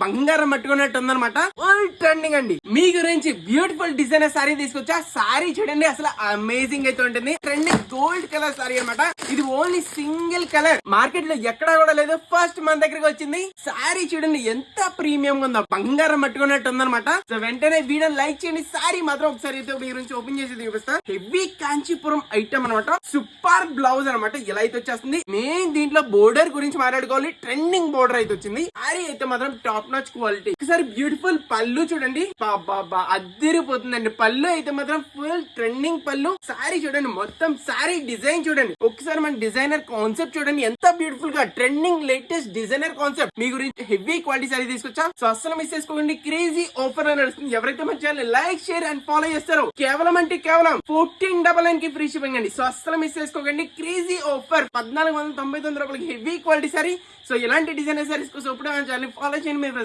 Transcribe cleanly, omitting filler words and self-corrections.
బంగారం పట్టుకున్నట్టు ఉందన్నమాట. Full trending అండి. మీ గురించి బ్యూటిఫుల్ డిజైనర్ సారీ తీసుకొచ్చా. సారీ చూడండి అసలు అమేజింగ్ అయితే ఉంటుంది. ట్రెండింగ్ గోల్డ్ కలర్ సారీ అన్నమాట. ఇది ఓన్లీ సింగిల్ కలర్, మార్కెట్ లో ఎక్కడా కూడా లేదు. ఫస్ట్ మన దగ్గరికి వచ్చింది. సారీ చూడండి ఎంత ప్రీమియం ఉందో, బంగారం పట్టుకున్నట్టు ఉందన్నమాట. సో వెంటనే వీడియో లైక్ చేయండి. సారీ మాత్రం ఒకసారి అయితే మీ గురించి ఓపెన్ చేసి చూపిస్తా. హెవీ కాంచీపురం ఐటమ్ అనమాట. సూపర్ బ్లౌజ్ అనమాట. ఇలా అయితే వచ్చేస్తుంది. మెయిన్ దీంట్లో బోర్డర్ గురించి మాట్లాడుకోవాలి. ట్రెండింగ్ బోర్డర్ అయితే వచ్చింది. సారీ అయితే మాత్రం టాప్ నాచ్ క్వాలిటీ. ఒకసారి బ్యూటిఫుల్ పళ్ళు చూడండి, అద్దరిపోతుందండి. పళ్ళు అయితే మాత్రం ఫుల్ ట్రెండింగ్ పళ్ళు. సారీ చూడండి, మొత్తం సారీ డిజైన్ చూడండి. ఒకసారి మన డిజైనర్ కాన్సెప్ట్ చూడండి ఎంత బ్యూటిఫుల్ గా, ట్రెండింగ్ లేటెస్ట్ డిజైనర్ కాన్సెప్ట్. మీ గురించి హెవీ క్వాలిటీ సారీ తీసుకొచ్చా. సో అసలు మిస్ చేసుకోండి. క్రేజీ ఆఫర్ అని నడుస్తుంది. ఎవరైతే మన channel like share and follow చేస్తారో కేవలం అంటే కేవలం 1499 కి ఫ్రీ షిప్పింగ్ అండి. సో అసలు మిస్ చేసుకోకండి. క్రేజీ ఆఫర్ 1499 రూపాయలకి హెవీ క్వాలిటీ సారీ. సో ఇలాంటి డిజైనర్ సారీస్ కోసం ఇప్పుడు ఛానల్ ఫాలో చేయండి. మీరు